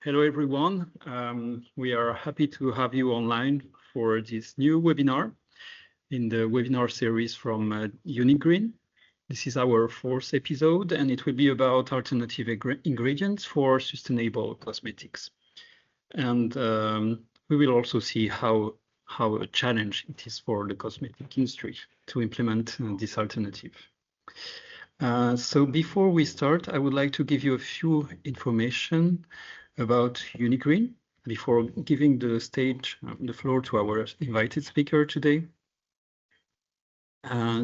Hello, everyone. We are happy to have you online for this new webinar in the webinar series from UNIgreen. This is our fourth episode, and it will be about alternative ingredients for sustainable cosmetics. And we will also see how a challenge it is for the cosmetic industry to implement this alternative. So before we start, I would like to give you a few information about UNIgreen before giving the floor to our invited speaker today.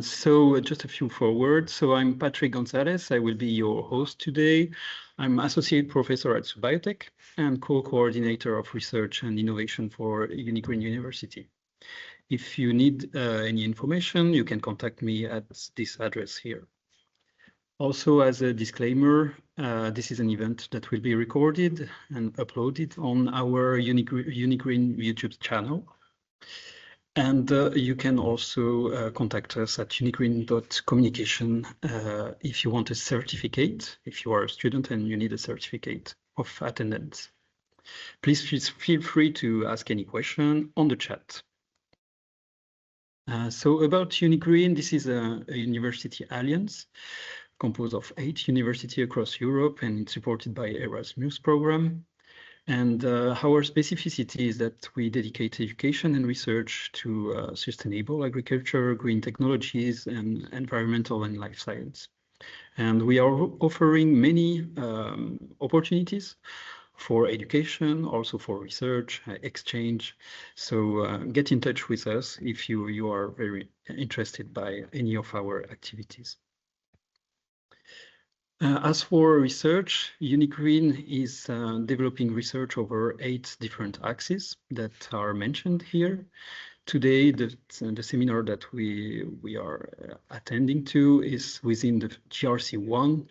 So just a few forward. So I'm Patrick Gonzalez. I will be your host today. I'm associate professor at Biotech and co-coordinator of research and innovation for UNIgreen University. If you need any information, you can contact me at this address here. Also, as a disclaimer, this is an event that will be recorded and uploaded on our UNIgreen YouTube channel. And you can also contact us at unigreen.communication if you want a certificate, if you are a student and you need a certificate of attendance. Please feel free to ask any question on the chat. So about UNIgreen, this is a university alliance composed of 8 universities across Europe, and it's supported by Erasmus program. And our specificity is that we dedicate education and research to sustainable agriculture, green technologies, and environmental and life science. And we are offering many opportunities for education, also for research, exchange. So get in touch with us if you are very interested by any of our activities. As for research, UNIgreen is developing research over 8 different axes that are mentioned here. Today, the seminar that we are attending to is within the JRC1.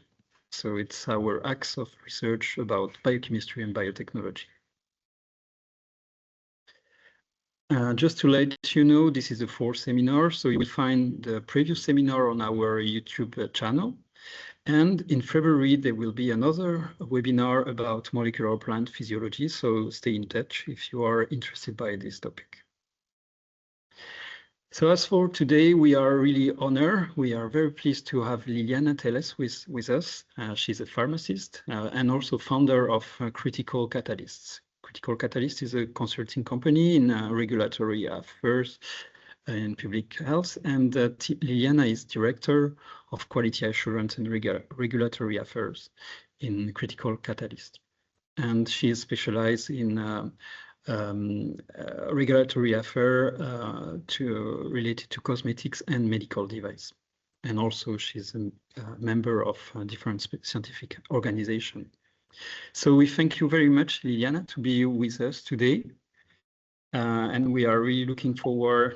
So it's our axe of research about biochemistry and biotechnology. Just to let you know, this is the 4th seminar, so you will find the previous seminar on our YouTube channel. And in February, there will be another webinar about molecular plant physiology, so stay in touch if you are interested by this topic. So as for today, we are really honored. We are very pleased to have Liliana Teles with us. She's a pharmacist and also founder of Critical Catalysts. Critical Catalyst is a consulting company in regulatory affairs in public health, and Liliana is Director of Quality Assurance and Regulatory Affairs in Critical Catalyst. And she is specialized in regulatory affairs related to cosmetics and medical device. And also she's a member of different scientific organizations. So we thank you very much, Liliana, to be with us today. And we are really looking forward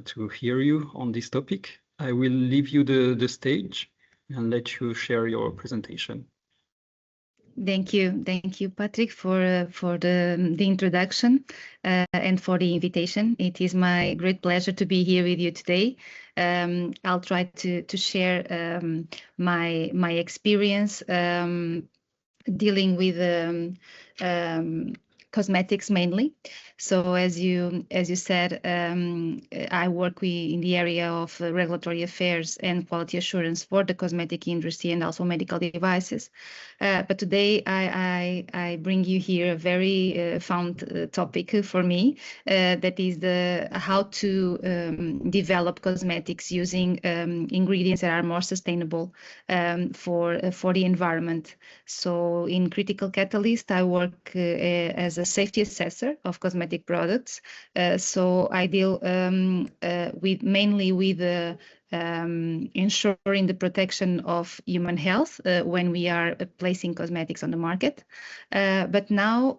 to hear you on this topic. I will leave you the stage and let you share your presentation. Thank you, Patrick, for the introduction and for the invitation. It is my great pleasure to be here with you today. I'll try to share my experience dealing with cosmetics mainly. So as you said, I work in the area of regulatory affairs and quality assurance for the cosmetic industry and also medical devices. But today I bring you here a very found topic for me, that is how to develop cosmetics using ingredients that are more sustainable for the environment. So in Critical Catalyst, I work as a safety assessor of cosmetic products. So I deal mainly with ensuring the protection of human health when we are placing cosmetics on the market. But now,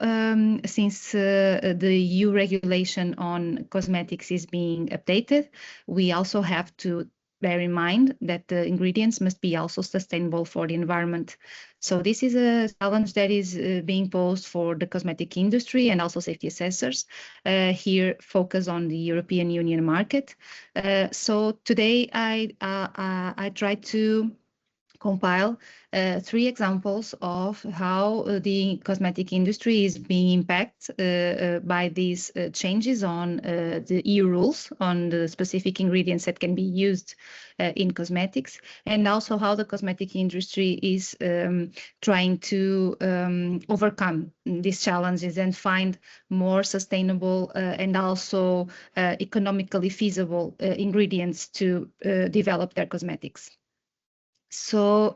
since the EU regulation on cosmetics is being updated, we also have to bear in mind that the ingredients must be also sustainable for the environment. So this is a challenge that is being posed for the cosmetic industry and also safety assessors. Here, focus on the European Union market. So today I try to compile 3 examples of how the cosmetic industry is being impacted by these changes on the EU rules on the specific ingredients that can be used in cosmetics, and also how the cosmetic industry is trying to overcome these challenges and find more sustainable and also economically feasible ingredients to develop their cosmetics. So,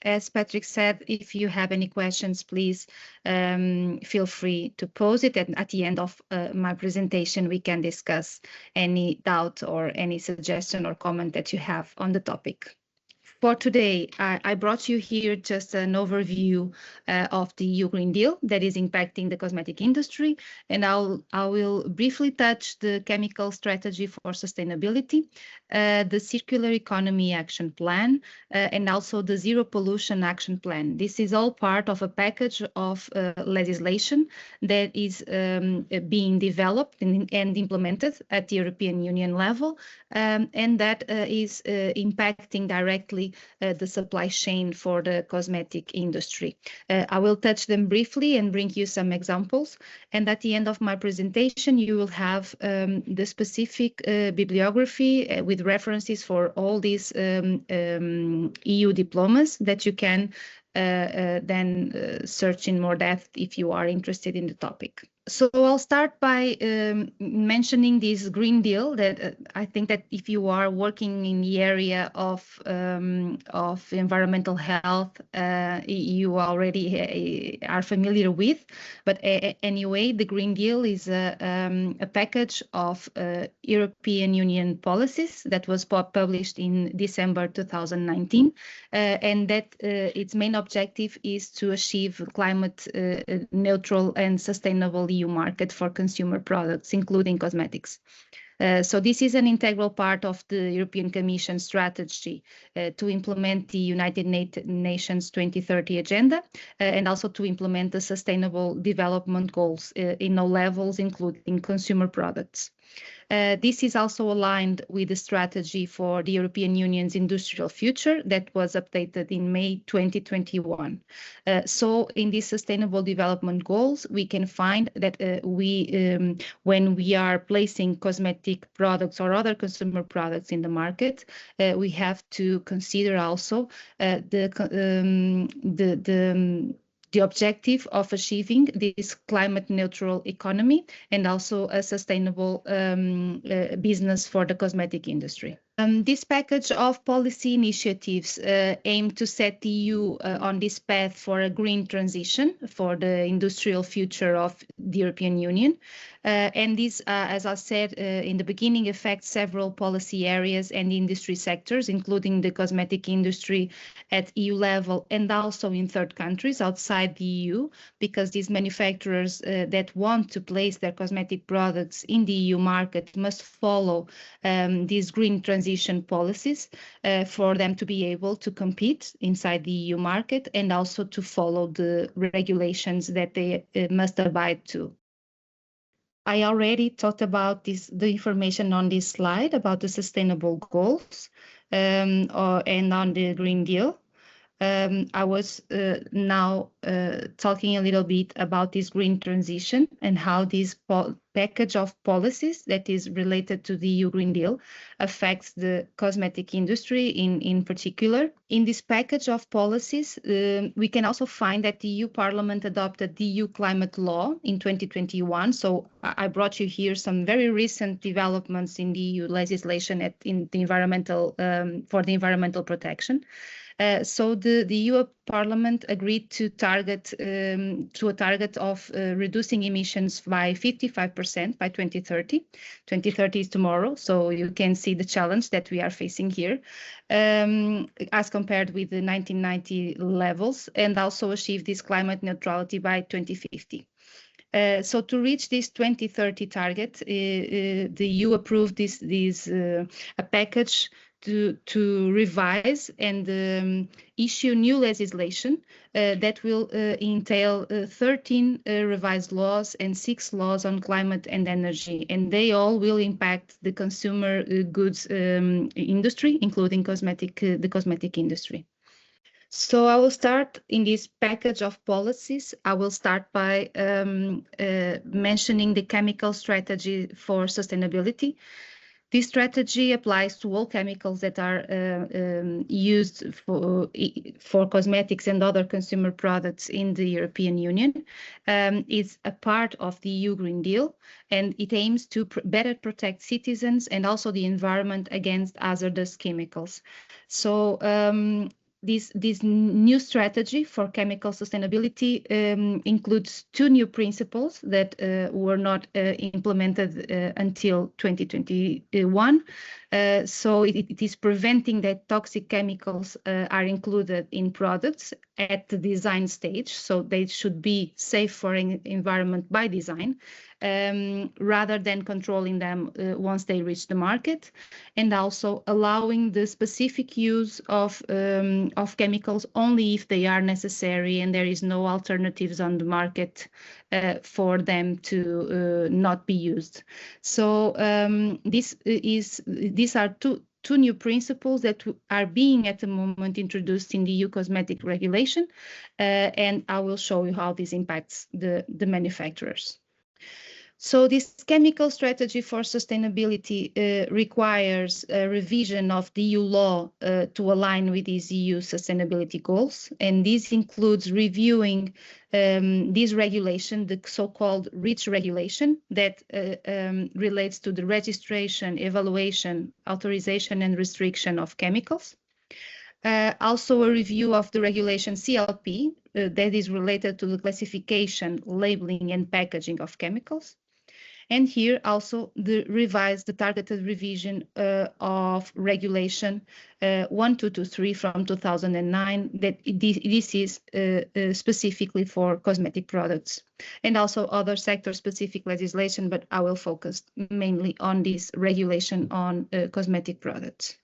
as Patrick said, if you have any questions, please feel free to pose it. And at the end of my presentation, we can discuss any doubt or any suggestion or comment that you have on the topic. For today, I brought you here just an overview of the EU Green Deal that is impacting the cosmetic industry, and I will briefly touch the chemical strategy for sustainability, the circular economy action plan, and also the zero pollution action plan. This is all part of a package of legislation that is being developed and implemented at the European Union level, and that is impacting directly the supply chain for the cosmetic industry. I will touch them briefly and bring you some examples. And at the end of my presentation, you will have the specific bibliography with references for all these EU diplomas that you can then search in more depth if you are interested in the topic. So I'll start by mentioning this Green Deal that I think that if you are working in the area of environmental health, you already are familiar with. But anyway, the Green Deal is a package of European Union policies that was published in December 2019, and that its main objective is to achieve climate neutral and sustainable EU market for consumer products, including cosmetics. So this is an integral part of the European Commission strategy to implement the United Nations 2030 agenda and also to implement the Sustainable Development Goals in all levels, including consumer products. This is also aligned with the strategy for the European Union's industrial future that was updated in May 2021. So in these sustainable development goals, we can find that when we are placing cosmetic products or other consumer products in the market, we have to consider also the objective of achieving this climate neutral economy and also a sustainable business for the cosmetic industry. This package of policy initiatives aim to set the EU on this path for a green transition for the industrial future of the European Union. And this, as I said in the beginning, affects several policy areas and industry sectors, including the cosmetic industry at EU level and also in third countries outside the EU, because these manufacturers that want to place their cosmetic products in the EU market must follow these green transition policies for them to be able to compete inside the EU market and also to follow the regulations that they must abide to. I already talked about the information on this slide about the sustainable goals and on the Green Deal. I was now talking a little bit about this green transition and how this package of policies that is related to the EU Green Deal affects the cosmetic industry in particular. In this package of policies, we can also find that the EU Parliament adopted the EU climate law in 2021. So I brought you here some very recent developments in the EU legislation in the environmental for the environmental protection. So the EU Parliament agreed to a target of reducing emissions by 55% by 2030. 2030 is tomorrow, so you can see the challenge that we are facing here, as compared with the 1990 levels, and also achieve this climate neutrality by 2050. So to reach this 2030 target, the EU approved a package to revise and issue new legislation that will entail 13 revised laws and 6 laws on climate and energy, and they all will impact the consumer goods industry, including the cosmetic industry. So I will start in this package of policies. I will start by mentioning the chemical strategy for sustainability. This strategy applies to all chemicals that are used for cosmetics and other consumer products in the European Union. It's a part of the EU Green Deal, and it aims to better protect citizens and also the environment against hazardous chemicals. So this new strategy for chemical sustainability includes two new principles that were not implemented until 2021. So it is preventing that toxic chemicals are included in products at the design stage. So they should be safe for environment by design, rather than controlling them once they reach the market, and also allowing the specific use of chemicals only if they are necessary and there is no alternatives on the market for them to not be used. So these are two new principles that are being at the moment introduced in the EU cosmetic regulation, and I will show you how this impacts the manufacturers. So this chemical strategy for sustainability requires a revision of the EU law to align with these EU sustainability goals. And this includes reviewing this regulation, the so-called REACH regulation that relates to the registration, evaluation, authorization and restriction of chemicals. Also a review of the regulation CLP that is related to the classification, labeling and packaging of chemicals. And here also the targeted revision of regulation 1223 from 2009, that this is specifically for cosmetic products, and also other sector-specific legislation, but I will focus mainly on this regulation on cosmetic products.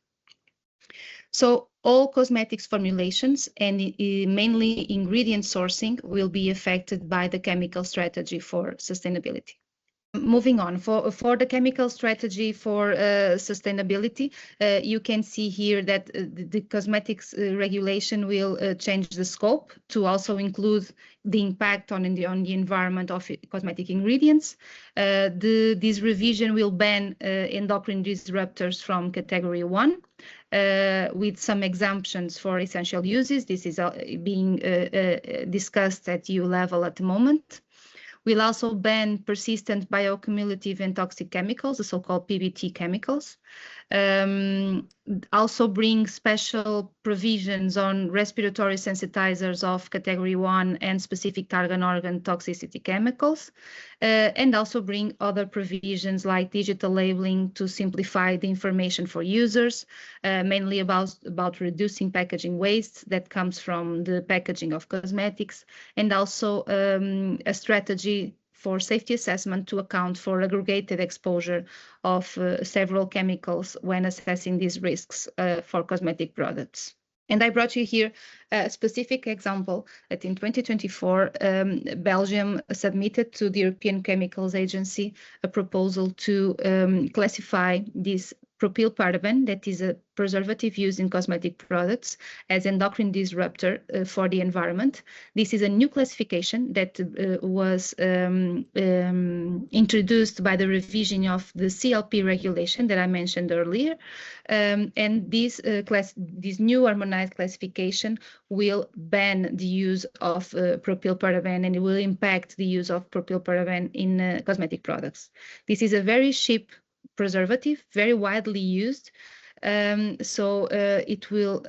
So all cosmetics formulations and mainly ingredient sourcing will be affected by the chemical strategy for sustainability. Moving on, for the chemical strategy for sustainability, you can see here that the cosmetics regulation will change the scope to also include the impact on the environment of cosmetic ingredients. This revision will ban endocrine disruptors from category 1. With some exemptions for essential uses. This is being discussed at EU level at the moment. We'll also ban persistent bioaccumulative and toxic chemicals, the so-called PBT chemicals. Also bring special provisions on respiratory sensitizers of category 1 and specific target organ toxicity chemicals. And also bring other provisions like digital labeling to simplify the information for users, mainly about reducing packaging waste that comes from the packaging of cosmetics, and also a strategy for safety assessment to account for aggregated exposure of several chemicals when assessing these risks for cosmetic products. And I brought you here a specific example that in 2024, Belgium submitted to the European Chemicals Agency a proposal to classify this propylparaben, that is a preservative used in cosmetic products, as endocrine disruptor for the environment. This is a new classification that was introduced by the revision of the CLP regulation that I mentioned earlier. And this new harmonized classification will ban the use of propylparaben, and it will impact the use of propylparaben in cosmetic products. This is a very cheap preservative, very widely used, so it will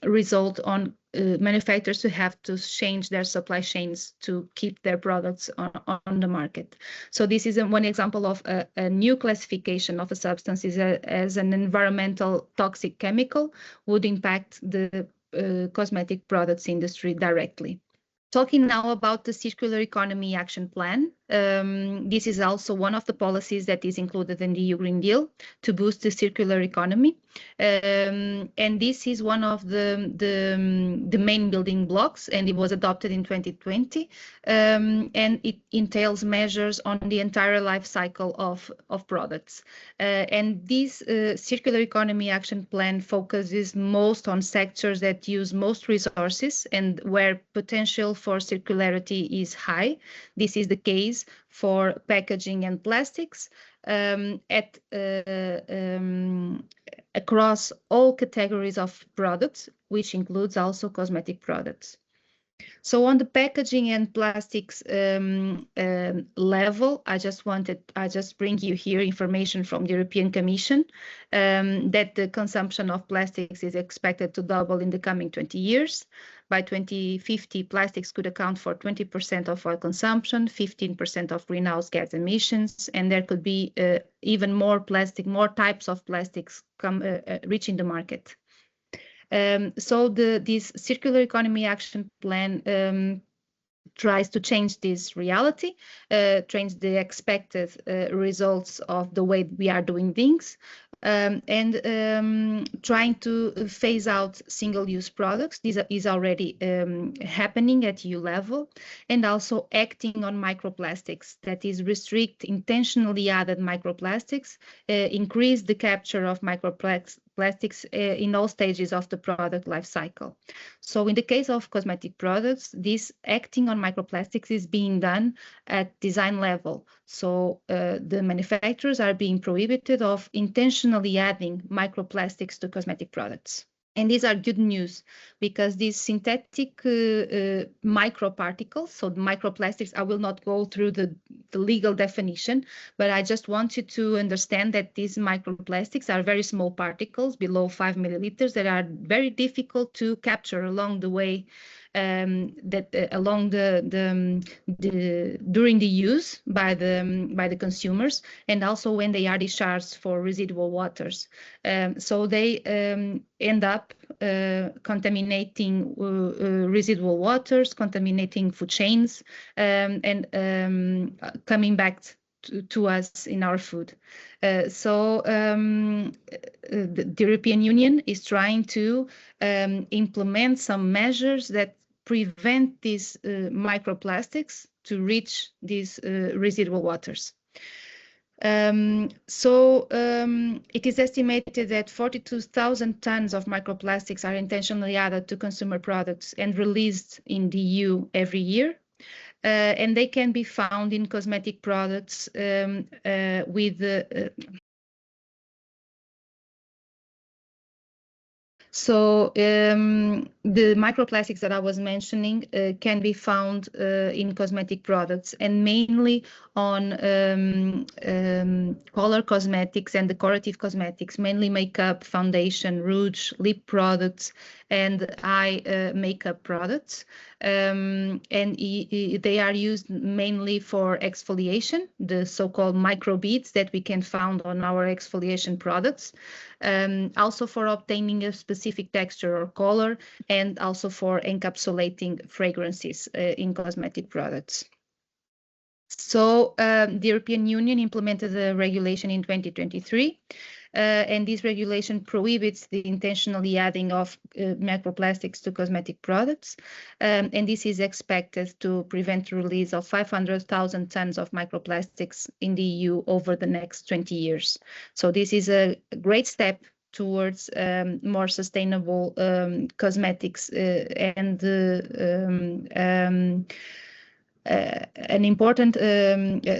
result on manufacturers who have to change their supply chains to keep their products on the market. So this is one example of a new classification of a substance as an environmental toxic chemical would impact the cosmetic products industry directly. Talking now about the Circular Economy Action Plan, This is also one of the policies that is included in the EU Green Deal to boost the circular economy. And this is one of the main building blocks, and it was adopted in 2020. And it entails measures on the entire life cycle of products. And this circular economy action plan focuses most on sectors that use most resources and where potential for circularity is high. This is the case for packaging and plastics across all categories of products, which includes also cosmetic products. So on the packaging and plastics level, I just bring you here information from the European Commission that the consumption of plastics is expected to double in the coming 20 years. By 2050, plastics could account for 20% of oil consumption, 15% of greenhouse gas emissions, and there could be even more types of plastics reaching the market. So this circular economy action plan tries to change this reality, change the expected results of the way we are doing things, and trying to phase out single-use products. This is already happening at EU level, and also acting on microplastics, that is restrict intentionally added microplastics, increase the capture of microplastics in all stages of the product life cycle. So in the case of cosmetic products, this acting on microplastics is being done at design level. So the manufacturers are being prohibited of intentionally adding microplastics to cosmetic products. And these are good news because these synthetic microparticles, so the microplastics, I will not go through the legal definition, but I just want you to understand that these microplastics are very small particles below 5 milliliters that are very difficult to capture along the way, during the use by the consumers, and also when they are discharged for residual waters. So they end up contaminating residual waters, contaminating food chains, and coming back to us in our food. So the European Union is trying to implement some measures that prevent these microplastics to reach these residual waters. It is estimated that 42,000 tons of microplastics are intentionally added to consumer products and released in the EU every year. And they can be found in cosmetic products So the microplastics that I was mentioning can be found in cosmetic products, and mainly on color cosmetics and decorative cosmetics, mainly makeup, foundation, rouge, lip products, and eye makeup products. And they are used mainly for exfoliation, the so-called microbeads that we can find on our exfoliation products, also for obtaining a specific texture or color, and also for encapsulating fragrances in cosmetic products. So the European Union implemented a regulation in 2023. And this regulation prohibits the intentionally adding of microplastics to cosmetic products. And this is expected to prevent the release of 500,000 tons of microplastics in the EU over the next 20 years. So this is a great step towards more sustainable cosmetics and an important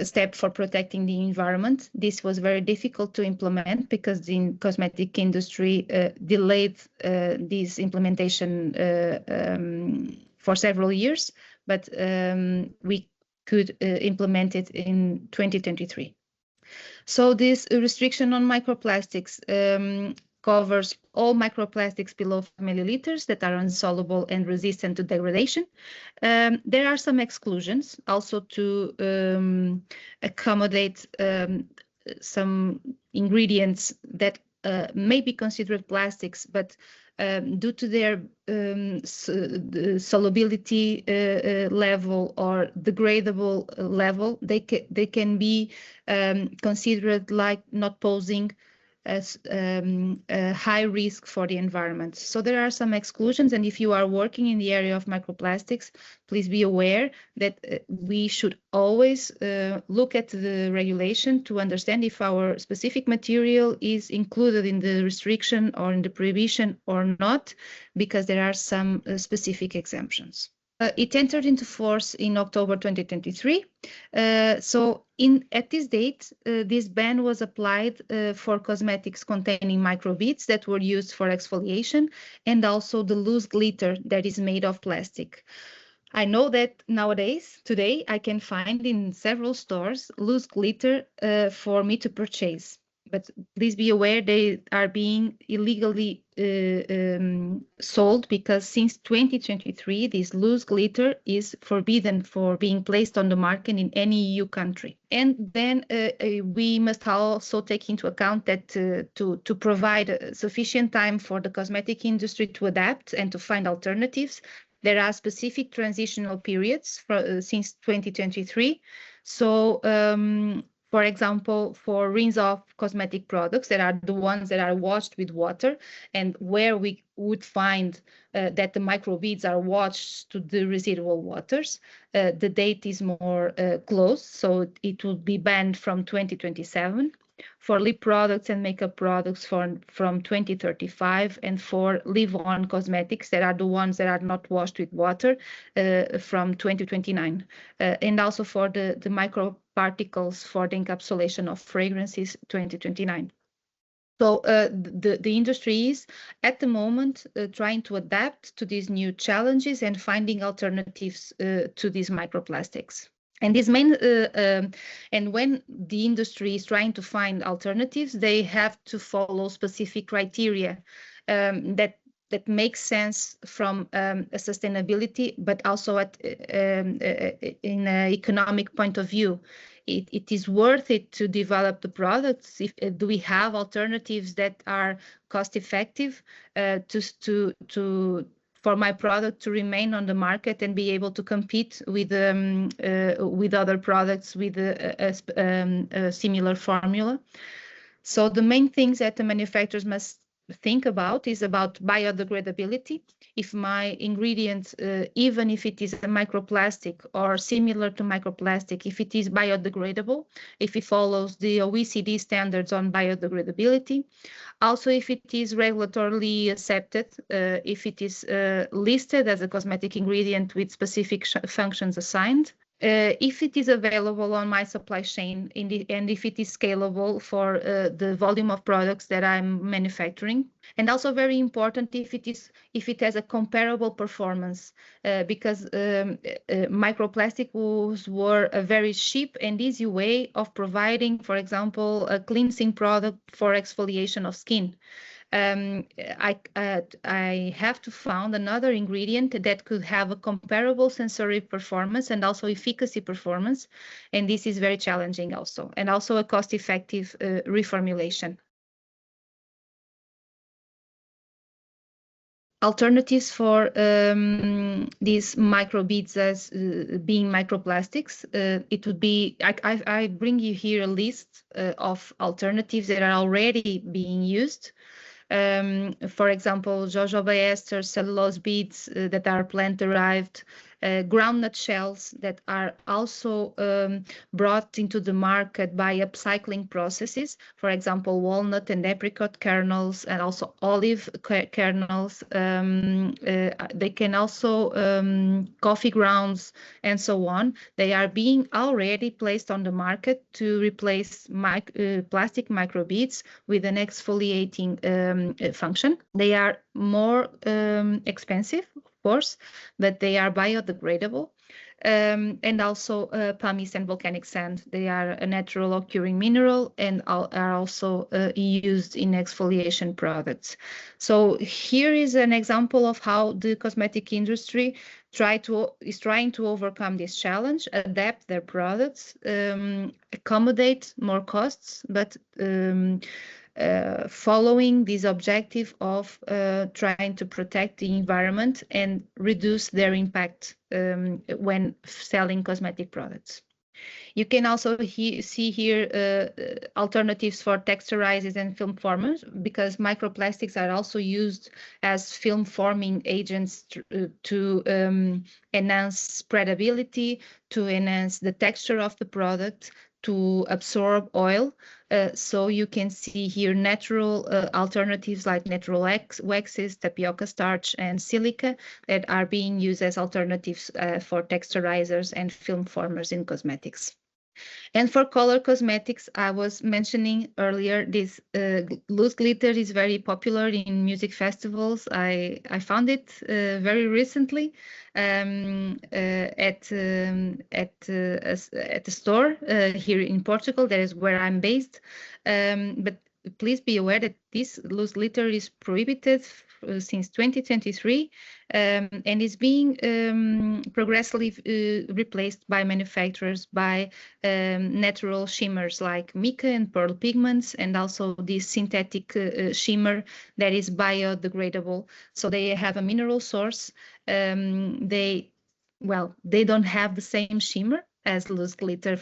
step for protecting the environment. This was very difficult to implement because the cosmetic industry delayed this implementation for several years, but we could implement it in 2023. So this restriction on microplastics covers all microplastics below 5 milliliters that are insoluble and resistant to degradation. There are some exclusions also to accommodate some ingredients that may be considered plastics, but due to their the solubility level or degradable level, they can be considered like not posing as a high risk for the environment. So there are some exclusions, and if you are working in the area of microplastics, please be aware that we should always look at the regulation to understand if our specific material is included in the restriction or in the prohibition or not, because there are some specific exemptions. It entered into force in October 2023. So at this date, this ban was applied for cosmetics containing microbeads that were used for exfoliation, and also the loose glitter that is made of plastic. I know that today, I can find in several stores loose glitter for me to purchase. But please be aware they are being illegally sold, because since 2023, this loose glitter is forbidden for being placed on the market in any EU country. And then we must also take into account that to provide sufficient time for the cosmetic industry to adapt and to find alternatives, there are specific transitional periods since 2023. So, for example, for rinse-off cosmetic products that are the ones that are washed with water, and where we would find that the microbeads are washed to the residual waters, the date is more close, so it will be banned from 2027. For lip products and makeup products from 2035, and for leave-on cosmetics that are the ones that are not washed with water from 2029, and also for the microparticles for the encapsulation of fragrances 2029. So the industry is at the moment trying to adapt to these new challenges and finding alternatives to these microplastics. And and when the industry is trying to find alternatives, they have to follow specific criteria that makes sense from a sustainability, but also in an economic point of view. It is worth it to develop the products. Do we have alternatives that are cost effective for my product to remain on the market and be able to compete with other products with a similar formula? So the main things that the manufacturers must think about is about biodegradability. If my ingredient, even if it is a microplastic or similar to microplastic, if it is biodegradable, if it follows the OECD standards on biodegradability, also if it is regulatorily accepted, if it is listed as a cosmetic ingredient with specific functions assigned, if it is available on my supply chain, and if it is scalable for the volume of products that I'm manufacturing. And also very important, if it has a comparable performance, because microplastics were a very cheap and easy way of providing, for example, a cleansing product for exfoliation of skin. I have to find another ingredient that could have a comparable sensory performance and also efficacy performance, and this is very challenging also, and also a cost-effective reformulation. Alternatives for these microbeads as being microplastics, it would be, I bring you here a list of alternatives that are already being used. For example, jojoba ester, cellulose beads that are plant-derived, groundnut shells that are also brought into the market by upcycling processes. For example, walnut and apricot kernels, and also olive kernels. They can also coffee grounds and so on. They are being already placed on the market to replace plastic microbeads with an exfoliating function. They are more expensive, of course, but they are biodegradable. And also pumice and volcanic sand. They are a natural occurring mineral and are also used in exfoliation products. So here is an example of how the cosmetic industry is trying to overcome this challenge, adapt their products, accommodate more costs, but following this objective of trying to protect the environment and reduce their impact when selling cosmetic products. You can also see here alternatives for texturizers and film formers, because microplastics are also used as film forming agents to enhance spreadability, to enhance the texture of the product, to absorb oil. So you can see here natural alternatives like natural waxes, tapioca starch, and silica that are being used as alternatives for texturizers and film formers in cosmetics. And for color cosmetics, I was mentioning earlier, this loose glitter is very popular in music festivals. I found it very recently at a store here in Portugal. That is where I'm based. But please be aware that this loose glitter is prohibited since 2023 and is being progressively replaced by manufacturers by natural shimmers like mica and pearl pigments, and also this synthetic shimmer that is biodegradable. So they have a mineral source. They don't have the same shimmer as loose glitter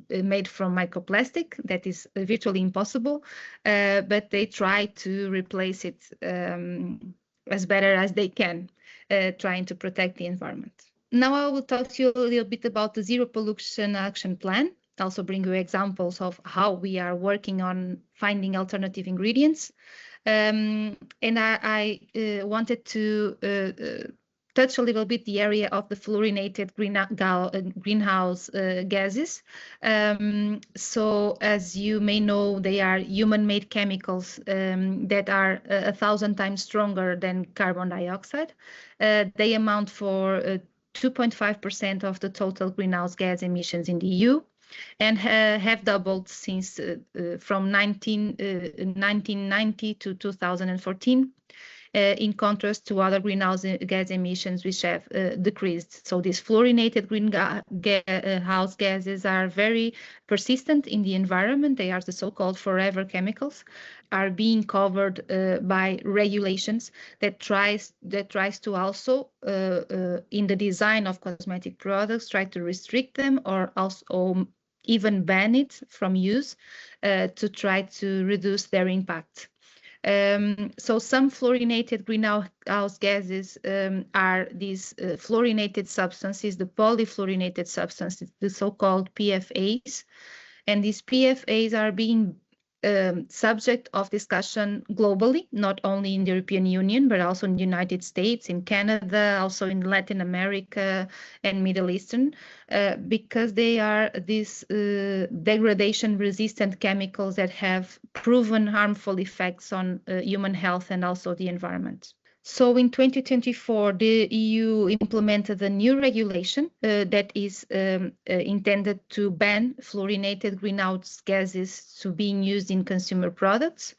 made from microplastic. That is virtually impossible, but they try to replace it as better as they can, trying to protect the environment. Now I will talk to you a little bit about the Zero Pollution Action Plan. Also bring you examples of how we are working on finding alternative ingredients. And I wanted to touch a little bit the area of the fluorinated greenhouse gases. So as you may know, they are human-made chemicals that are 1,000 times stronger than carbon dioxide. They amount for 2.5% of the total greenhouse gas emissions in the EU, and have doubled since from 1990 to 2014. In contrast to other greenhouse gas emissions, which have decreased. So these fluorinated greenhouse gases are very persistent in the environment. They are the so-called forever chemicals, are being covered by regulations that tries to also, in the design of cosmetic products, try to restrict them or also even ban it from use to try to reduce their impact. So some fluorinated greenhouse gases are these fluorinated substances, the polyfluorinated substances, the so-called PFAS. And these PFAS are being subject of discussion globally, not only in the European Union, but also in the United States, in Canada, also in Latin America and Middle Eastern, because they are these degradation-resistant chemicals that have proven harmful effects on human health and also the environment. So in 2024, the EU implemented a new regulation that is intended to ban fluorinated greenhouse gases to being used in consumer products.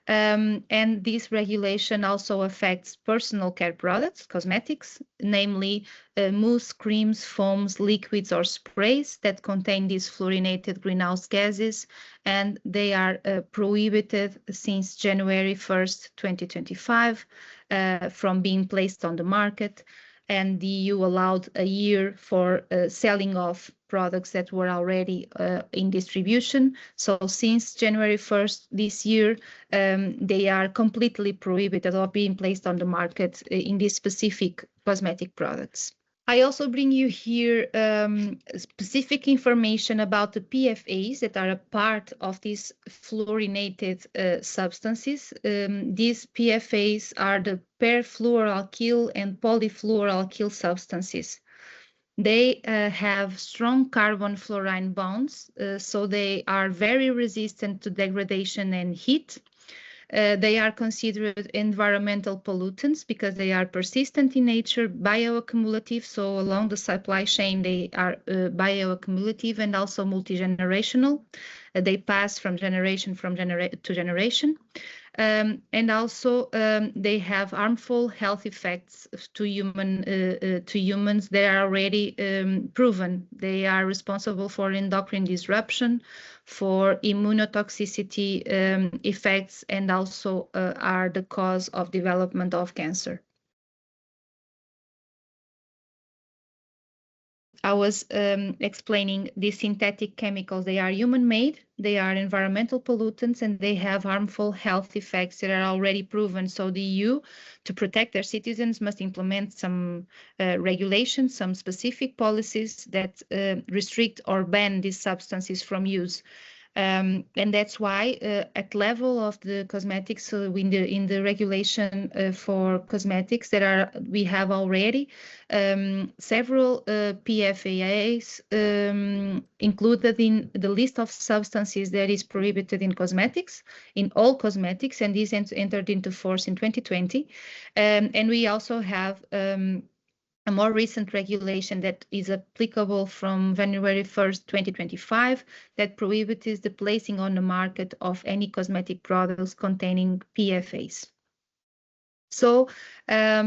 And this regulation also affects personal care products, cosmetics, namely mousse, creams, foams, liquids, or sprays that contain these fluorinated greenhouse gases, and they are prohibited since January 1st, 2025, from being placed on the market. And the EU allowed a year for selling off products that were already in distribution. So since January 1st this year, they are completely prohibited of being placed on the market in these specific cosmetic products. I also bring you here specific information about the PFAS that are a part of these fluorinated substances. These PFAS are the perfluoroalkyl and polyfluoroalkyl substances. They have strong carbon-fluorine bonds, so they are very resistant to degradation and heat. They are considered environmental pollutants because they are persistent in nature, bioaccumulative, so along the supply chain they are bioaccumulative and also multi-generational. They pass from generation to generation. And also they have harmful health effects to humans that are already proven. They are responsible for endocrine disruption, for immunotoxicity effects, and also are the cause of development of cancer. I was explaining these synthetic chemicals. They are human-made, they are environmental pollutants, and they have harmful health effects that are already proven. So the EU, to protect their citizens, must implement some regulations, some specific policies that restrict or ban these substances from use. And that's why at level of the cosmetics, in the regulation for cosmetics we have already several PFAS included in the list of substances that is prohibited in cosmetics, in all cosmetics, and this entered into force in 2020. And we also have a more recent regulation that is applicable from January 1st, 2025, that prohibits the placing on the market of any cosmetic products containing PFAS. So at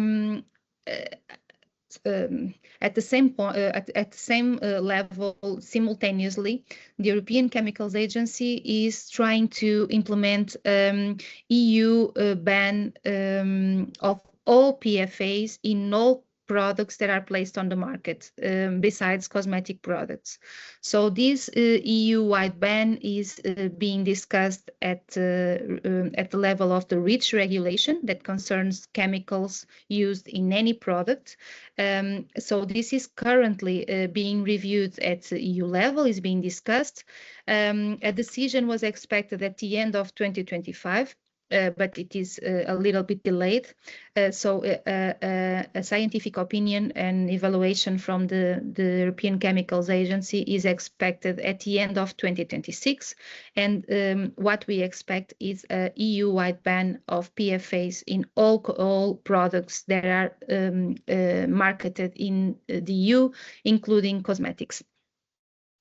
the same point, at the same level, simultaneously, the European Chemicals Agency is trying to implement EU ban of all PFAS in all products that are placed on the market, besides cosmetic products. So this EU-wide ban is being discussed at the level of the REACH regulation that concerns chemicals used in any product. So this is currently being reviewed at EU level, is being discussed. A decision was expected at the end of 2025. But it is a little bit delayed. So a scientific opinion and evaluation from the European Chemicals Agency is expected at the end of 2026. And what we expect is a EU-wide ban of PFAS in all products that are marketed in the EU, including cosmetics.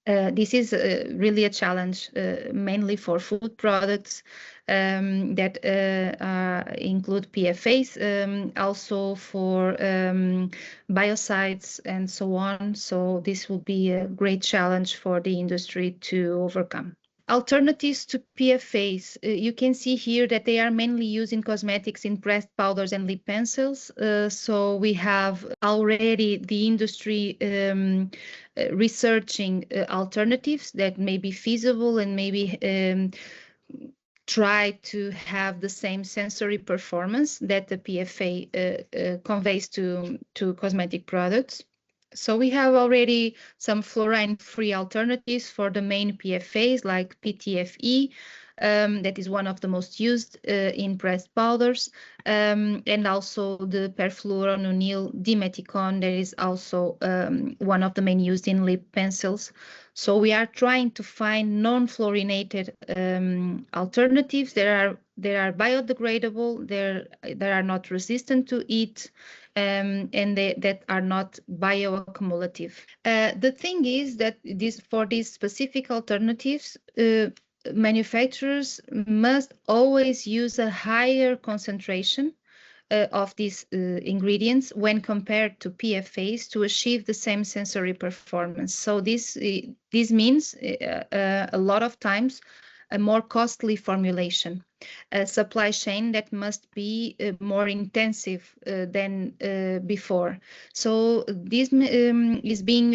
This is really a challenge, mainly for food products that include PFAS, also for biocides and so on. So this will be a great challenge for the industry to overcome. Alternatives to PFAS, you can see here that they are mainly used in cosmetics, in pressed powders and lip pencils. So we have already the industry researching alternatives that may be feasible and maybe try to have the same sensory performance that the PFA conveys to cosmetic products. So we have already some fluorine-free alternatives for the main PFAS, like PTFE, that is one of the most used in pressed powders, and also the perfluorononyl dimeticon, that is also one of the main used in lip pencils. So we are trying to find non-fluorinated alternatives that are biodegradable, that are not resistant to heat, and that are not bioaccumulative. The thing is that for these specific alternatives, manufacturers must always use a higher concentration of these ingredients when compared to PFAS to achieve the same sensory performance. So this means a lot of times a more costly formulation, a supply chain that must be more intensive than before. So this is being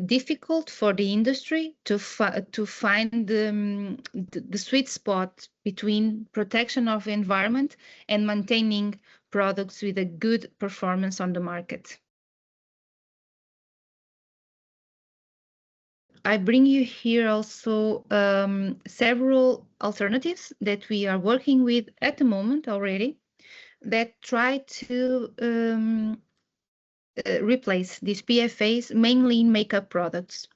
difficult for the industry to find the sweet spot between protection of the environment and maintaining products with a good performance on the market. I bring you here also several alternatives that we are working with at the moment already that try to replace these PFAS, mainly in makeup products.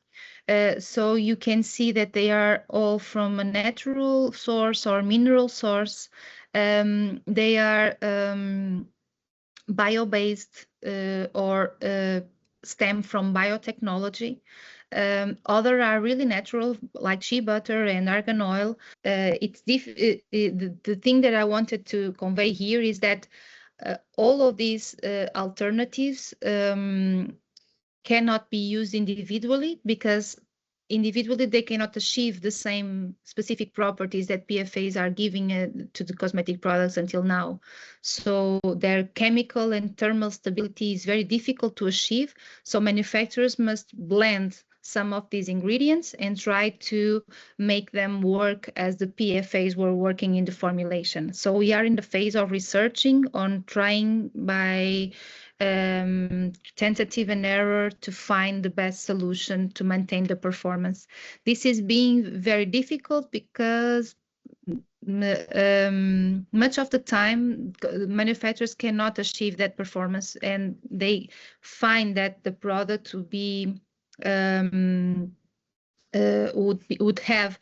So you can see that they are all from a natural source or mineral source. They are bio-based or stem from biotechnology. Other are really natural, like shea butter and argan oil. The thing that I wanted to convey here is that all of these alternatives cannot be used individually, because individually they cannot achieve the same specific properties that PFAS are giving to the cosmetic products until now. So their chemical and thermal stability is very difficult to achieve. So manufacturers must blend some of these ingredients and try to make them work as the PFAS were working in the formulation. So we are in the phase of researching on trying by tentative and error to find the best solution to maintain the performance. This is being very difficult because much of the time manufacturers cannot achieve that performance, and they find that the product would be would have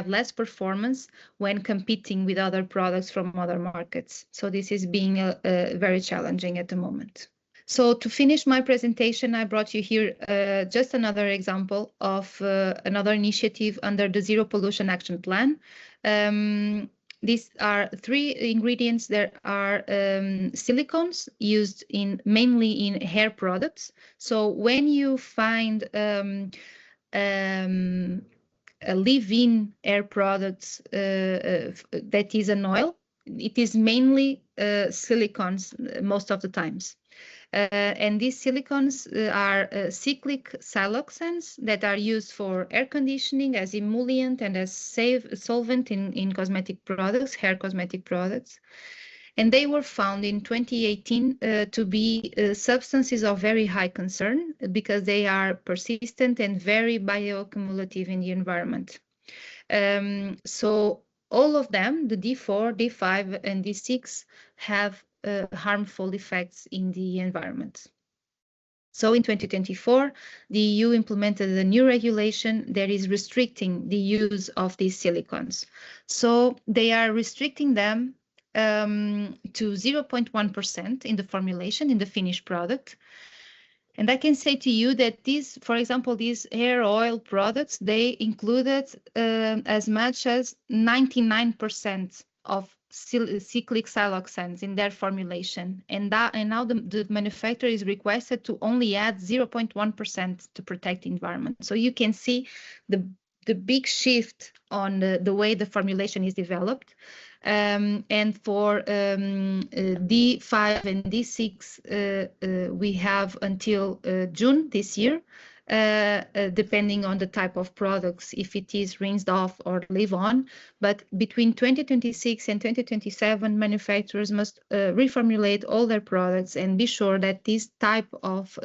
less performance when competing with other products from other markets. So this is being very challenging at the moment. So to finish my presentation, I brought you here just another example of another initiative under the Zero Pollution Action Plan. These are 3 ingredients that are silicones used mainly in hair products. So when you find a leave-in hair product that is an oil, it is mainly silicones most of the times. And these silicones are cyclic siloxanes that are used for air conditioning, as emollient and as solvent in cosmetic products, hair cosmetic products. And they were found in 2018 to be substances of very high concern, because they are persistent and very bioaccumulative in the environment. So all of them, the D4, D5, and D6, have harmful effects in the environment. So in 2024, the EU implemented a new regulation that is restricting the use of these silicones. So they are restricting them to 0.1% in the formulation, in the finished product. And I can say to you that these, for example, these hair oil products, they included as much as 99% of cyclic siloxanes in their formulation. And now the manufacturer is requested to only add 0.1% to protect the environment. So you can see the big shift on the way the formulation is developed. And for D5 and D6, we have until June this year, depending on the type of products, if it is rinsed off or leave on. But between 2026 and 2027, manufacturers must reformulate all their products and be sure that this type of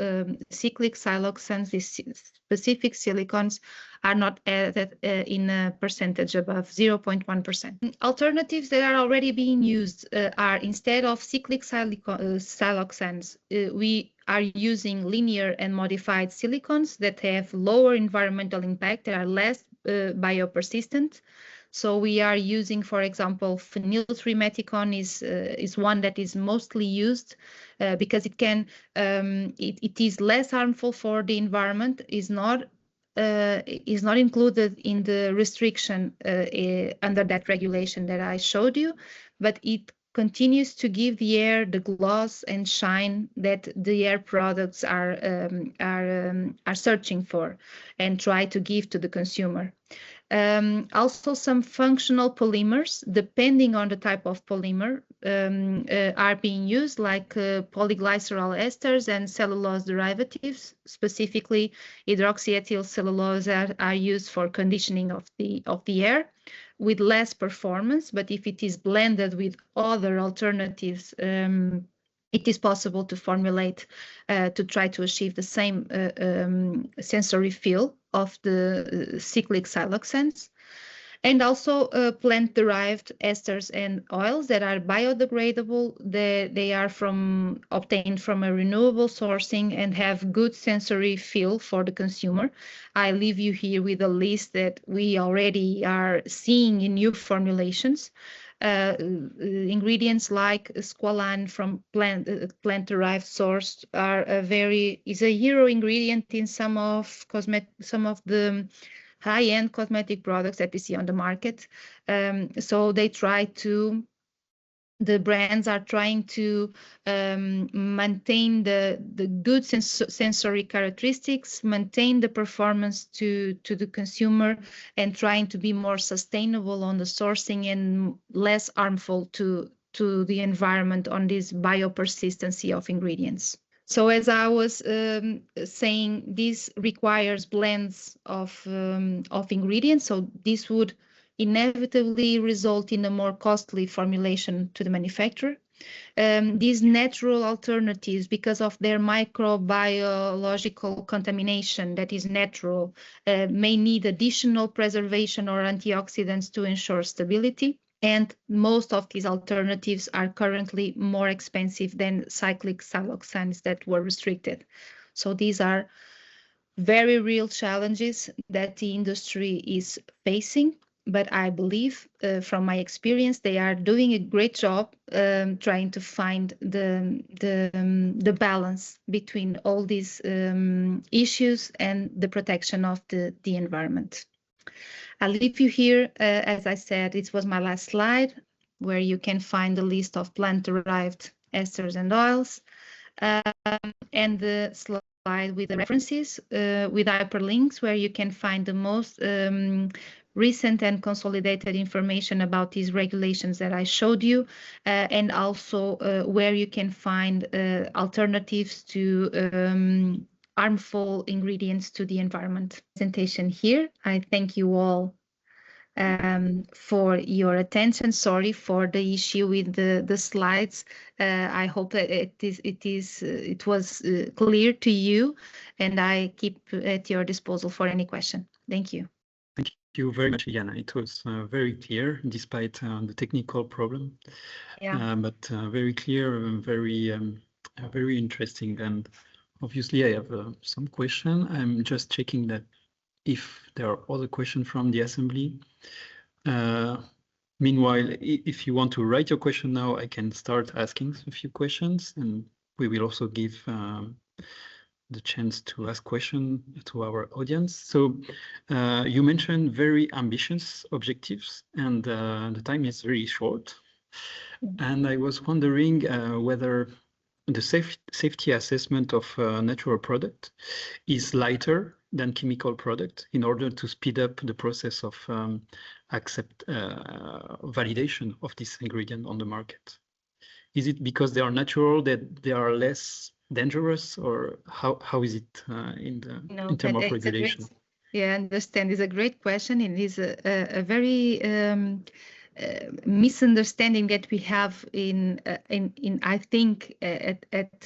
cyclic siloxanes, these specific silicones, are not added in a percentage above 0.1%. Alternatives that are already being used are, instead of cyclic siloxanes, we are using linear and modified silicones that have lower environmental impact, that are less biopersistent. So we are using, for example, phenyltrimeticone is one that is mostly used because it can it is less harmful for the environment, is not included in the restriction under that regulation that I showed you, but it continues to give the air the gloss and shine that the air products are searching for and try to give to the consumer. Also, some functional polymers, depending on the type of polymer, are being used, like polyglycerol esters and cellulose derivatives. Specifically, hydroxyethyl cellulose are used for conditioning of the air with less performance, but if it is blended with other alternatives, it is possible to formulate to try to achieve the same sensory feel of the cyclic siloxanes. And also plant-derived esters and oils that are biodegradable. They are obtained from a renewable sourcing and have good sensory feel for the consumer. I leave you here with a list that we already are seeing in new formulations. Ingredients like squalane from plant-derived source are is a hero ingredient in some of the high-end cosmetic products that we see on the market. So the brands are trying to maintain the good sensory characteristics, maintain the performance to the consumer, and trying to be more sustainable on the sourcing and less harmful to the environment on this biopersistency of ingredients. So as I was saying, this requires blends of ingredients. So this would inevitably result in a more costly formulation to the manufacturer. These natural alternatives, because of their microbiological contamination that is natural, may need additional preservation or antioxidants to ensure stability. And most of these alternatives are currently more expensive than cyclic siloxanes that were restricted. So these are very real challenges that the industry is facing. But I believe, from my experience, they are doing a great job trying to find the balance between all these issues and the protection of the environment. I'll leave you here. As I said, it was my last slide, where you can find the list of plant-derived esters and oils, and the slide with the references, with hyperlinks, where you can find the most recent and consolidated information about these regulations that I showed you, and also where you can find alternatives to harmful ingredients to the environment. Presentation here. I thank you all for your attention. Sorry for the issue with the slides. I hope that it was clear to you, and I keep at your disposal for any question. Thank you. Thank you very much, Liliana. It was very clear, despite the technical problem. Yeah. But very clear and very interesting. And obviously, I have some question. I'm just checking that if there are other questions from the assembly. Meanwhile, if you want to write your question now, I can start asking a few questions, and we will also give the chance to ask questions to our audience. So you mentioned very ambitious objectives, and the time is very short. And I was wondering whether the safety assessment of a natural product is lighter than chemical product in order to speed up the process of validation of this ingredient on the market. Is it because they are natural that they are less dangerous, or how is it in terms of regulation? I understand. It's a great question. It is a very misunderstanding that we have in I think at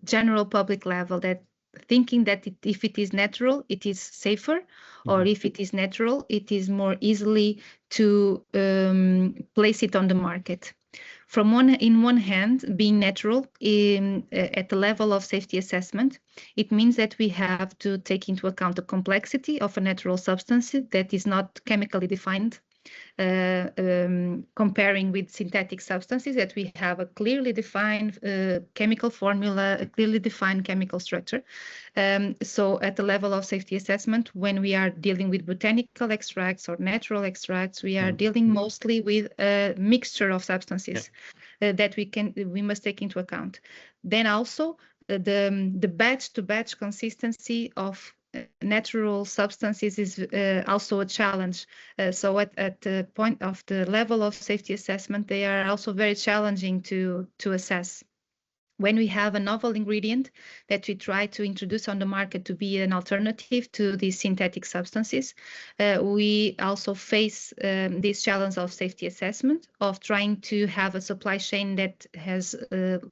general public level, that thinking that if it is natural, it is safer, or if it is natural, it is more easily to place it on the market. In one hand, being natural at the level of safety assessment, it means that we have to take into account the complexity of a natural substance that is not chemically defined, comparing with synthetic substances that we have a clearly defined chemical formula, a clearly defined chemical structure. So at the level of safety assessment, when we are dealing with botanical extracts or natural extracts, we are dealing mostly with a mixture of substances that we must take into account. Then also the batch-to-batch consistency of natural substances is also a challenge. So at the point of the level of safety assessment, they are also very challenging to assess. When we have a novel ingredient that we try to introduce on the market to be an alternative to these synthetic substances, we also face this challenge of safety assessment, of trying to have a supply chain that has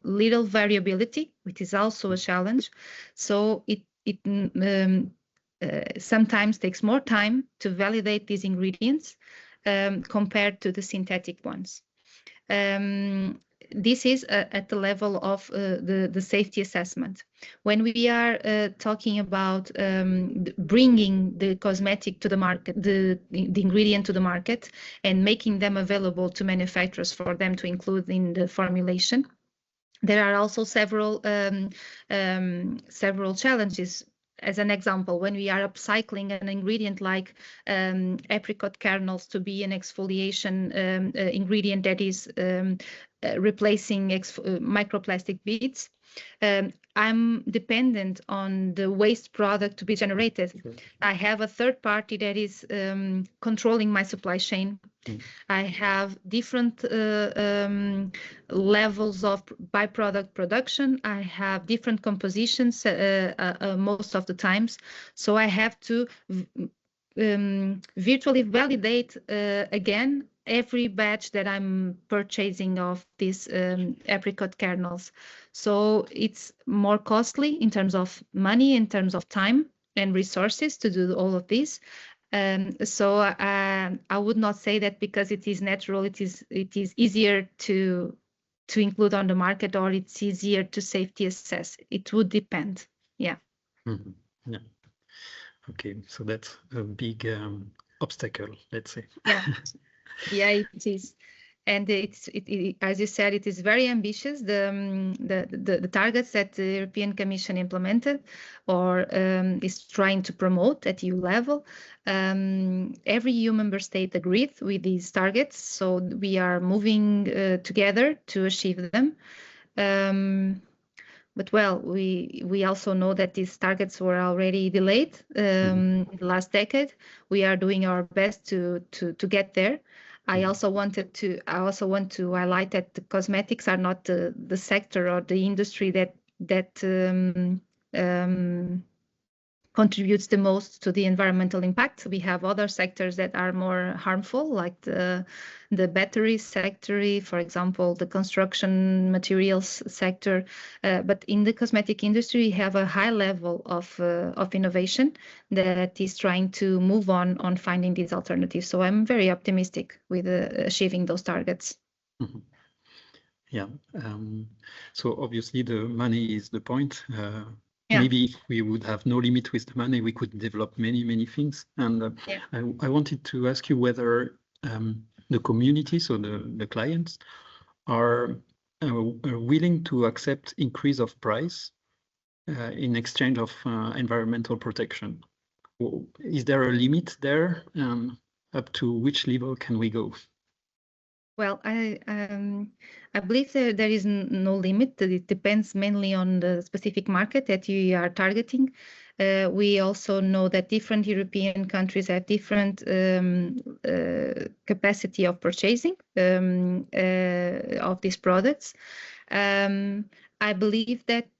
little variability, which is also a challenge. So it sometimes takes more time to validate these ingredients compared to the synthetic ones. this is at the level of the safety assessment. When we are talking about bringing the cosmetic to the market, the ingredient to the market, and making them available to manufacturers for them to include in the formulation, there are also several challenges. As an example, when we are upcycling an ingredient like apricot kernels to be an exfoliation ingredient that is replacing microplastic beads, I'm dependent on the waste product to be generated. Sure. I have a third party that is controlling my supply chain. I have different levels of byproduct production. I have different compositions most of the times. So I have to virtually validate again every batch that I'm purchasing of these apricot kernels. So it's more costly in terms of money, in terms of time and resources to do all of this. So I would not say that because it is natural, it is easier to include on the market, or it's easier to safety assess. It would depend. Yeah. Mm-hmm. Yeah. Okay, so that's a big obstacle, let's say. Yeah. Yeah, it is. And as you said, it is very ambitious. The targets that the European Commission implemented or is trying to promote at EU level. Every EU member state agreed with these targets, so we are moving together to achieve them. But well, we also know that these targets were already delayed in the last decade. We are doing our best to get there. I also want to highlight that the cosmetics are not the sector or the industry that contributes the most to the environmental impact. We have other sectors that are more harmful, like the battery sector, for example, the construction materials sector. But in the cosmetic industry, we have a high level of innovation that is trying to move on finding these alternatives. So I'm very optimistic with achieving those targets. Mm-hmm. Yeah. So obviously the money is the point. Yeah. Maybe if we would have no limit with the money, we could develop many things. And yeah. I wanted to ask you whether the community, so the clients, are willing to accept increase of price in exchange of environmental protection. Is there a limit there? Up to which level can we go? Well, I believe there is no limit. It depends mainly on the specific market that you are targeting. We also know that different European countries have different capacity of purchasing of these products. I believe that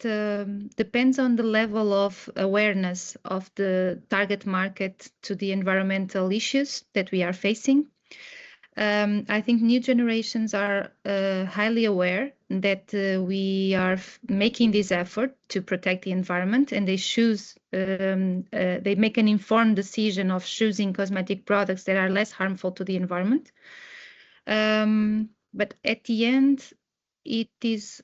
depends on the level of awareness of the target market to the environmental issues that we are facing. I think new generations are highly aware that we are making this effort to protect the environment, and they choose, they make an informed decision of choosing cosmetic products that are less harmful to the environment. But at the end, it is,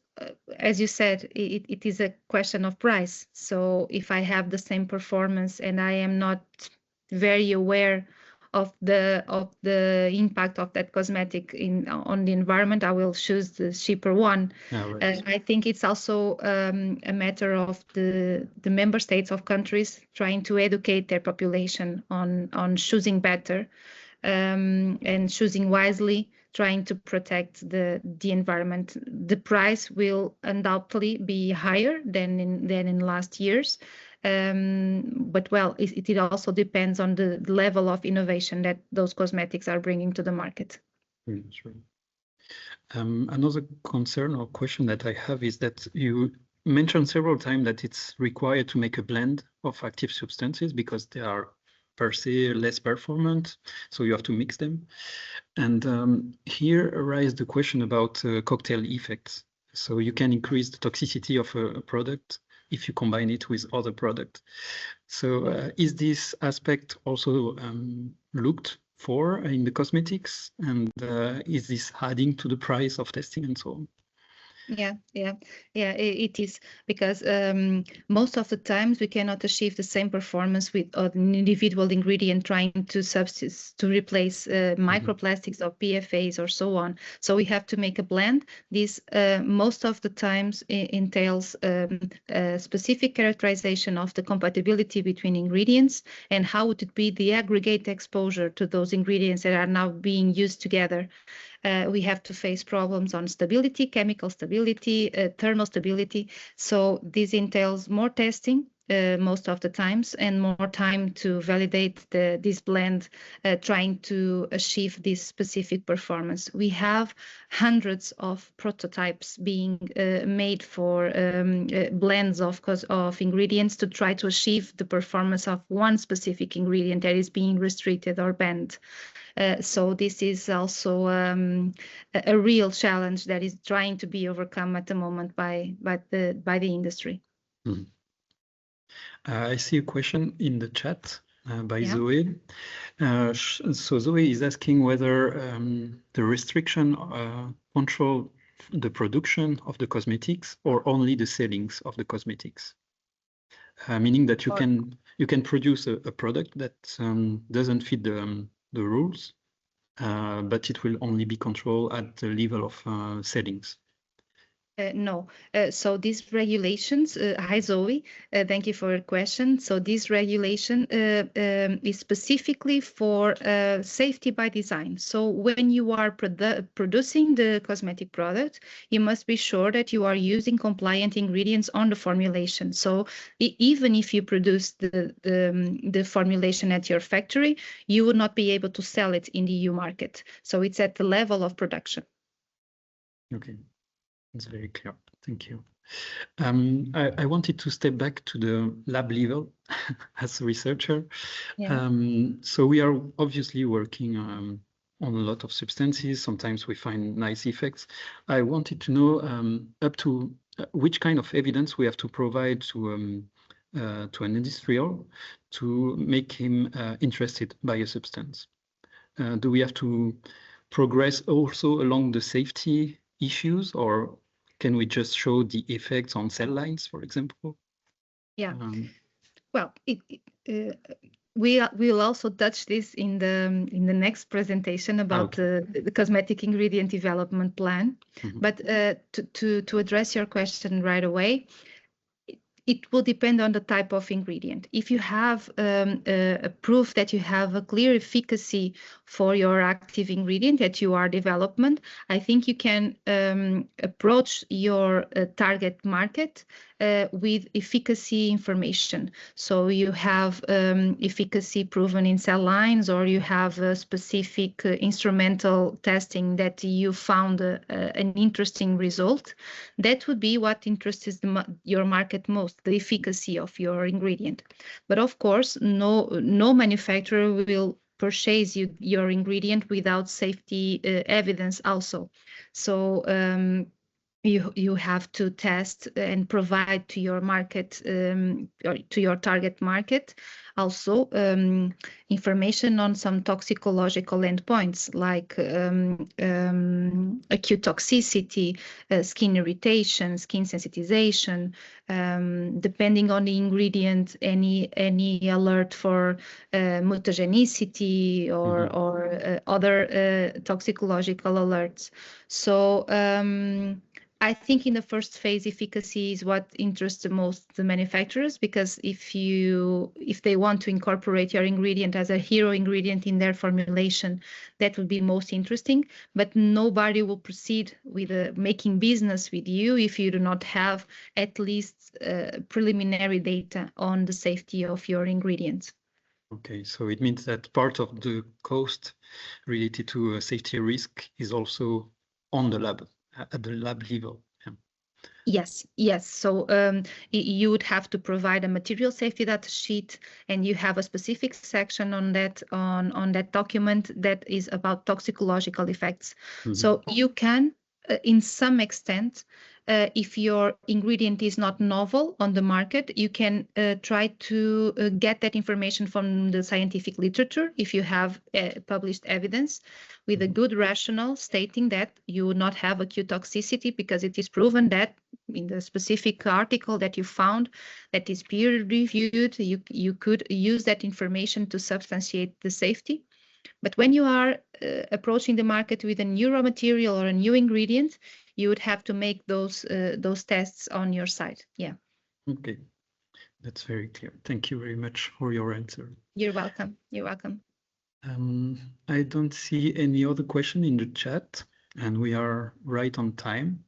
as you said, it is a question of price. So if I have the same performance and I am not very aware of the impact of that cosmetic on the environment, I will choose the cheaper one. Right. I think it's also a matter of the member states of countries trying to educate their population on choosing better and choosing wisely, trying to protect the environment. The price will undoubtedly be higher than in last years. But well, it also depends on the level of innovation that those cosmetics are bringing to the market. That's right. Another concern or question that I have is that you mentioned several times that it's required to make a blend of active substances because they are per se less performant, so you have to mix them. And here arises the question about cocktail effects. So you can increase the toxicity of a product if you combine it with other products. So is this aspect also looked for in the cosmetics? And is this adding to the price of testing and so on? It is, because most of the times we cannot achieve the same performance with an individual ingredient trying to substitute to replace microplastics or PFAS or so on. So we have to make a blend. This most of the times entails a specific characterization of the compatibility between ingredients and how would it be the aggregate exposure to those ingredients that are now being used together. We have to face problems on stability, chemical stability, thermal stability. So this entails more testing most of the times and more time to validate this blend, trying to achieve this specific performance. We have hundreds of prototypes being made for blends of ingredients to try to achieve the performance of one specific ingredient that is being restricted or banned. So this is also a real challenge that is trying to be overcome at the moment by the industry. I see a question in the chat by Zoe. So Zoe is asking whether the restriction control the production of the cosmetics or only the sellings of the cosmetics, meaning that you can produce a product that doesn't fit the rules, but it will only be controlled at the level of settings. No. So these regulations, hi Zoe, thank you for your question. So this regulation is specifically for safety by design. So when you are producing the cosmetic product, you must be sure that you are using compliant ingredients on the formulation. So even if you produce the formulation at your factory, you would not be able to sell it in the EU market. So it's at the level of production. Okay. It's very clear. Thank you. I wanted to step back to the lab level as a researcher. So we are obviously working on a lot of substances. Sometimes we find nice effects. I wanted to know up to which kind of evidence we have to provide to an industrial to make him interested by a substance. Do we have to progress also along the safety issues, or can we just show the effects on cell lines, for example? Well, we will also touch this in the next presentation about the cosmetic ingredient development plan. But to address your question right away, it will depend on the type of ingredient. If you have a proof that you have a clear efficacy for your active ingredient that you are developing, I think you can approach your target market with efficacy information. So you have efficacy proven in cell lines, or you have a specific instrumental testing that you found an interesting result. That would be what interests your market most, the efficacy of your ingredient. But of course, no manufacturer will purchase your ingredient without safety evidence also. So you have to test and provide to your market, or to your target market, also information on some toxicological endpoints like acute toxicity, skin irritation, skin sensitization, depending on the ingredient, any alert for mutagenicity or other toxicological alerts. So I think in the first phase, efficacy is what interests the most the manufacturers, because if they want to incorporate your ingredient as a hero ingredient in their formulation, that would be most interesting. But nobody will proceed with making business with you if you do not have at least preliminary data on the safety of your ingredients. Okay, so it means that part of the cost related to safety risk is also on the lab, at the lab level. Yes. So you would have to provide a material safety data sheet, and you have a specific section on that document that is about toxicological effects. So you can in some extent, if your ingredient is not novel on the market, you can try to get that information from the scientific literature if you have published evidence with a good rationale stating that you would not have acute toxicity because it is proven that in the specific article that you found that is peer reviewed, you could use that information to substantiate the safety. But when you are approaching the market with a new raw material or a new ingredient, you would have to make those tests on your side. Yeah. Okay, that's very clear. Thank you very much for your answer. You're welcome. You're welcome. I don't see any other question in the chat, and we are right on time.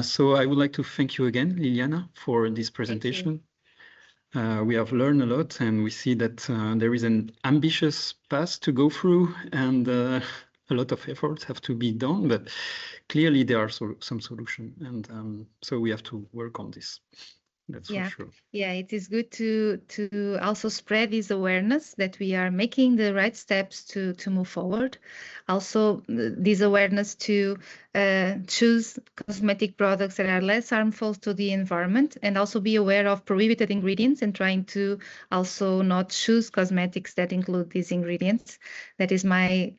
So I would like to thank you again, Liliana, for this presentation. We have learned a lot, and we see that there is an ambitious path to go through, and a lot of efforts have to be done, but clearly there are some solutions, and so we have to work on this. That's for sure. Yeah, it is good to also spread this awareness that we are making the right steps to move forward. Also, this awareness to choose cosmetic products that are less harmful to the environment, and also be aware of prohibited ingredients and trying to also not choose cosmetics that include these ingredients. That is my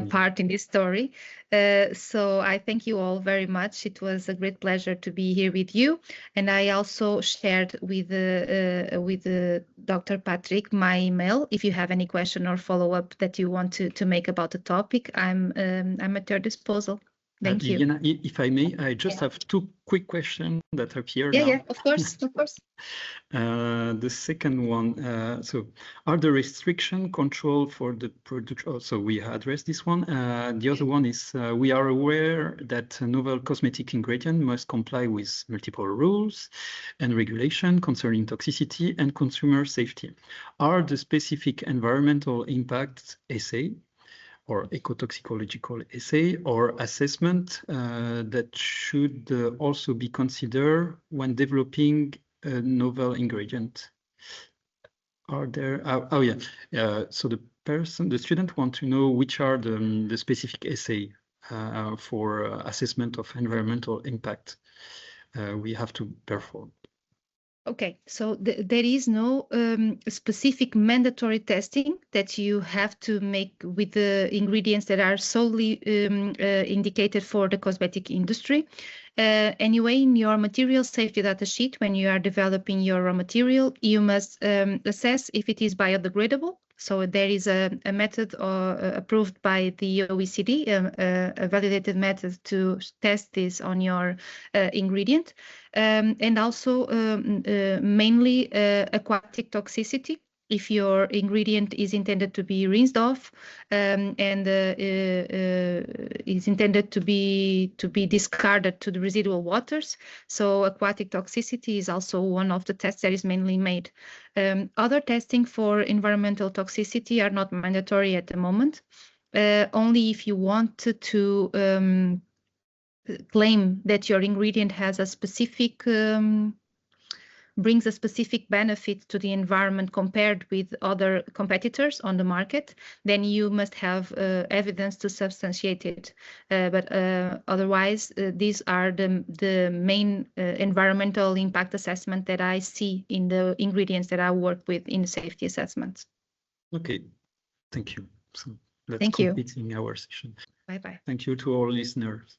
part in this story. So I thank you all very much. It was a great pleasure to be here with you. And I also shared with Dr. Patrick my email. If you have any question or follow-up that you want to make about the topic, I'm at your disposal. Thank you. Liliana, if I may, I just have two quick questions that appear now. Yeah, of course. The second one, so are the restriction control for the production? So we addressed this one. The other one is we are aware that novel cosmetic ingredient must comply with multiple rules and regulation concerning toxicity and consumer safety. Are the specific environmental impact assay or ecotoxicological assay or assessment that should also be considered when developing a novel ingredient? Are there? So the student want to know which are the specific assay for assessment of environmental impact we have to perform. Okay, so there is no specific mandatory testing that you have to make with the ingredients that are solely indicated for the cosmetic industry. Anyway, in your material safety data sheet, when you are developing your raw material, you must assess if it is biodegradable. So there is a method approved by the OECD, a validated method to test this on your ingredient, and also mainly aquatic toxicity. If your ingredient is intended to be rinsed off and is intended to be discarded to the residual waters, so aquatic toxicity is also one of the tests that is mainly made. Other testing for environmental toxicity are not mandatory at the moment. Only if you want to claim that your ingredient has a specific brings a specific benefit to the environment compared with other competitors on the market, then you must have evidence to substantiate it. But otherwise, these are the main environmental impact assessment that I see in the ingredients that I work with in safety assessments. Okay, thank you. So let's complete our session. Bye-bye. Thank you to all listeners.